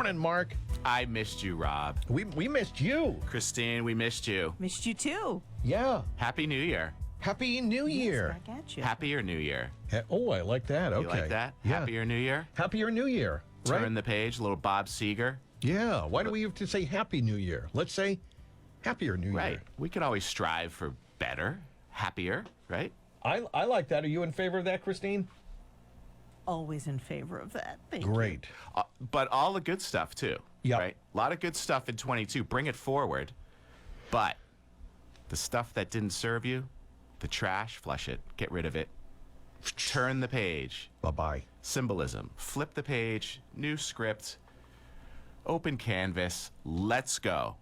morning, Mark. I missed you, Rob. We missed you. Christine, we missed you. Missed you too. Yeah. Happy New Year. Happy New Year. Back at you. Happier New Year. Oh, I like that. Okay. You like that? Yeah. Happier New Year. Happier New Year. Right? Turn the page, a little Bob Seger. Yeah. Why do we have to say Happy New Year? Let's say Happier New Right. Year. We can always strive for better, happier, right? I like that. Are you in favor of that, Christine? Always in favor of that. Thank you. Great. But all the good stuff, too. Yeah. Right? A lot of good stuff in 22. Bring it forward. But the stuff that didn't serve you, the trash, flush it. Get rid of it. Turn the page. Bye-bye. Symbolism. Flip the page. New script. Open canvas. Let's go.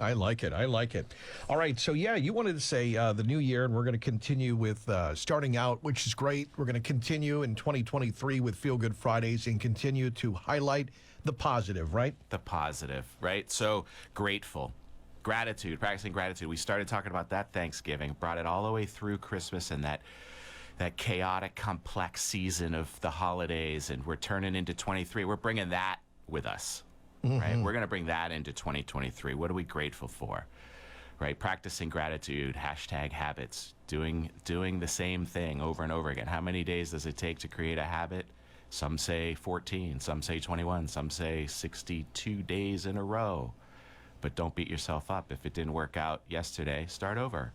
I like it. I like it. All right. So, yeah, you wanted to say the new year, and we're going to continue with starting out, which is great. We're going to continue in 2023 with Feel Good Fridays and continue to highlight the positive, right? The positive, right? So grateful. Gratitude, practicing gratitude. We started talking about that Thanksgiving, brought it all the way through Christmas and that chaotic, complex season of the holidays, and we're turning into 23. We're bringing that with us, right? We're going to bring that into 2023. What are we grateful for, right? Practicing gratitude, hashtag habits, doing the same thing over and over again. How many days does it take to create a habit? Some say 14, some say 21, some say 62 days in a row. But don't beat yourself up. If it didn't work out yesterday, start over.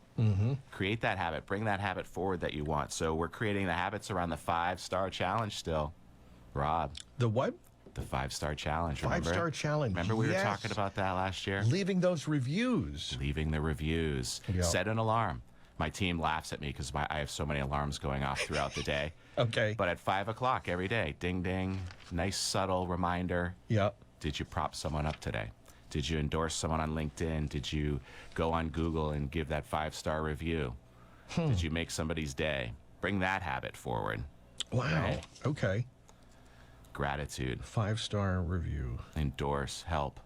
Create that habit. Bring that habit forward that you want. So we're creating the habits around the 5-star challenge still. Rob. The what? The 5-star challenge, remember? 5-star challenge. Remember we Yes. were talking about that last year? Leaving those reviews. Leaving the reviews. Yeah. Set an alarm. My team laughs at me because I have so many alarms going off throughout the day. Okay. But at 5 o'clock every day, ding, ding, nice subtle reminder. Yeah. Did you prop someone up today? Did you endorse someone on LinkedIn? Did you go on Google and give that 5-star review? Did you make somebody's day? Bring that habit forward. Wow. Right? Okay. Gratitude. 5-star review. Endorse. Help.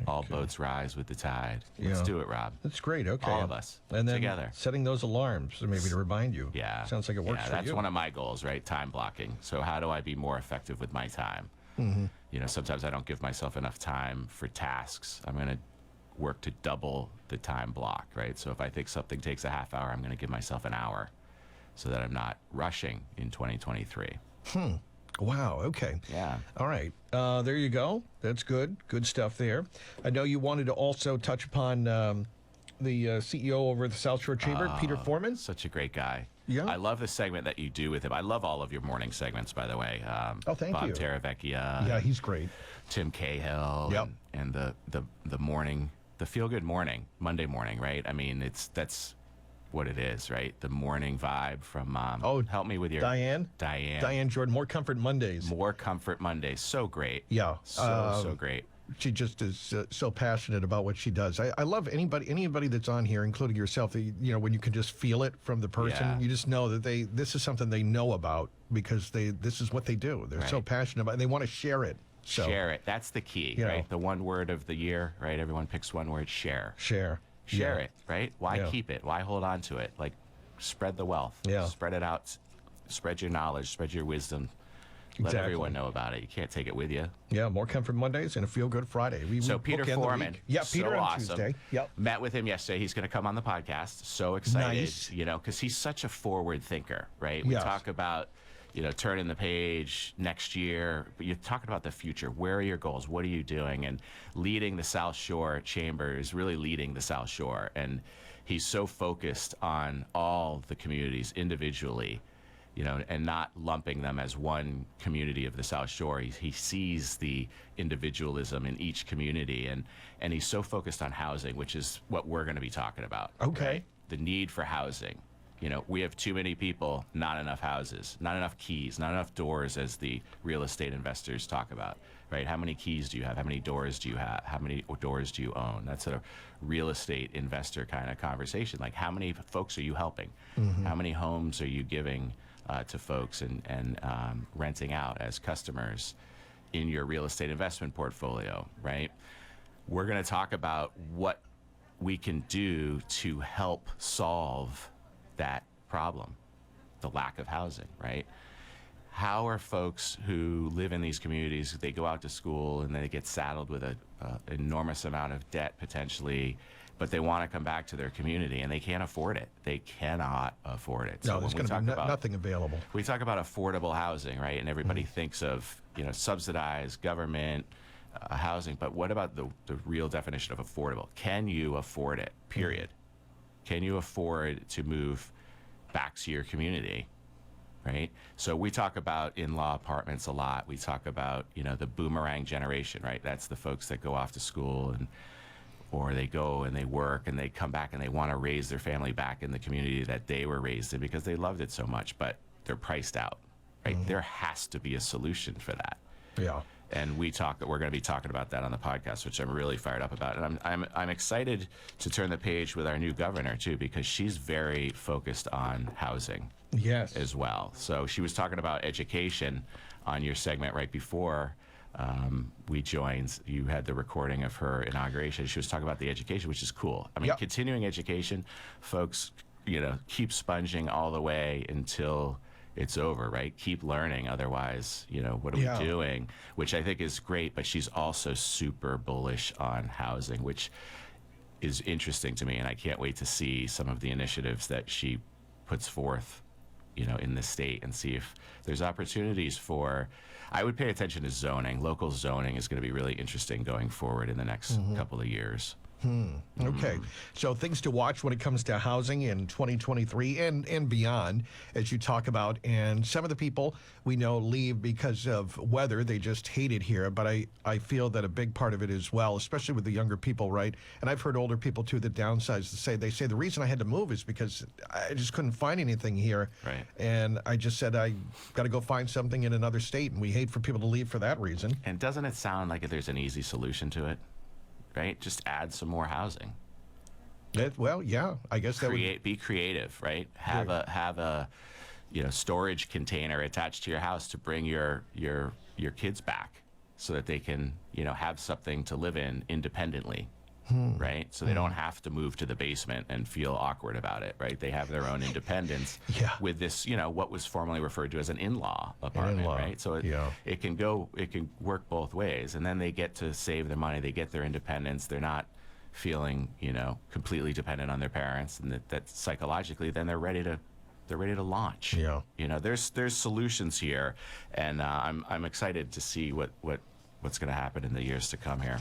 All boats rise with the tide. Let's Yeah. do it, Rob. That's great. Okay. All of us. And then together. setting those alarms maybe to remind you. Yeah. Sounds like it works yeah, for that's you. one of my goals, right? Time blocking. So how do I be more effective with my time? You know, sometimes I don't give myself enough time for tasks. I'm going to work to double the time block, right? So if I think something takes a half hour, I'm going to give myself an hour so that I'm not rushing in 2023. Wow. Okay. Yeah. All right. There you go. That's good. Good stuff there. I know you wanted to also touch upon the CEO over at the South Shore Chamber, Peter Foreman. Such a great guy. Yeah. I love the segment that you do with him. I love all of your morning segments, by the way. Oh, thank Bob you. Terravecchia. Yeah, he's great. Tim Cahill. Yep. And the morning, the feel-good morning, Monday morning, right? I mean, that's what it is, right? The morning vibe from, help me with your... Diane Jordan, More Comfort Mondays. More Comfort Mondays. So great. Yeah. So great. She just is so passionate about what she does. I love anybody that's on here, including yourself, that, you know, when you can just feel it from the person, Yeah. you just know that this is something they know about because this is what they do. They're so Right. passionate about it, and they want to share it. So Share it. That's the key, You know. right? The one word of the year, right? Everyone picks one word, share. share. Share Yeah. it, right? Why Yeah. keep it? Why hold on to it? Like, spread the wealth. Yeah. Spread it out. Spread your knowledge. Spread your wisdom. Let Exactly. everyone know about it. You can't take it with you. Yeah, More Comfort Mondays and a Feel Good Friday. So we Peter bookend the Foreman, week. Yeah, Peter so on awesome. Tuesday. Yep. Met with him yesterday. He's going to come on the podcast. So excited, Nice. you know, because he's such a forward thinker, right? We Yes. talk about, you know, turning the page next year, but you're talking about the future. Where are your goals? What are you doing? And leading the South Shore Chamber is really leading the South Shore. And he's so focused on all the communities individually, you know, and not lumping them as one community of the South Shore. He sees the individualism in each community, and he's so focused on housing, which is what we're going to be talking about. Okay. Right? The need for housing. You know, we have too many people, not enough houses, not enough keys, not enough doors, as the real estate investors talk about, right? How many keys do you have? How many doors do you have? How many doors do you own? That's a real estate investor kind of conversation. Like, how many folks are you helping? How many homes are you giving to folks and renting out as customers in your real estate investment portfolio, right? We're going to talk about what we can do to help solve that problem, the lack of housing, right? how are folks who live in these communities, they go out to school and they get saddled with an enormous amount of debt potentially, but they want to come back to their community and they can't afford it. They cannot afford it. No, there's going to be nothing available. We talk about affordable housing, right? And everybody thinks of, subsidized government housing, but what about the real definition of affordable? Can you afford it, period? Can you afford to move back to your community, right? So we talk about in-law apartments a lot. We talk about, the boomerang generation, right? That's the folks that go off to school or they go and they work and they come back and they want to raise their family back in the community that they were raised in because they loved it so much, but they're priced out, right? There has to be a solution for that. Yeah. And we're going to be talking about that on the podcast, which I'm really fired up about. And I'm excited to turn the page with our new governor too, because she's very focused on housing. Yes. As well. So she was talking about education on your segment right before we joined. You had the recording of her inauguration. She was talking about the education, which is cool. I mean, continuing education, folks, keep sponging all the way until it's over, right? Keep learning. Otherwise, what are we doing? Which I think is great, but she's also super bullish on housing, which is interesting to me. And I can't wait to see some of the initiatives that she puts forth, in the state and see if there's opportunities for, I would pay attention to zoning. Local zoning is going to be really interesting going forward in the next couple of years. Okay. So things to watch when it comes to housing in 2023 and beyond, as you talk about. And some of the people we know leave because of weather. They just hate it here. But I feel that a big part of it as well, especially with the younger people, right? And I've heard older people too that downsize. They say the reason I had to move is because I just couldn't find anything here. Right. And I just said I got to go find something in another state. And we hate for people to leave for that reason. And doesn't it sound like there's an easy solution to it? Right? Just add some more housing. Well, yeah, I guess that would be creative, right? Have a storage container attached to your house to bring your kids back so that they can, have something to live in independently. Right? So they don't have to move to the basement and feel awkward about it, right? They have their own independence with this, what was formerly referred to as an in-law apartment, right? So it can work both ways. And then they get to save their money, they get their independence, they're not feeling, completely dependent on their parents, and that psychologically then they're ready to launch. Yeah. There's solutions here, and I'm excited to see what's going to happen in the years to come here.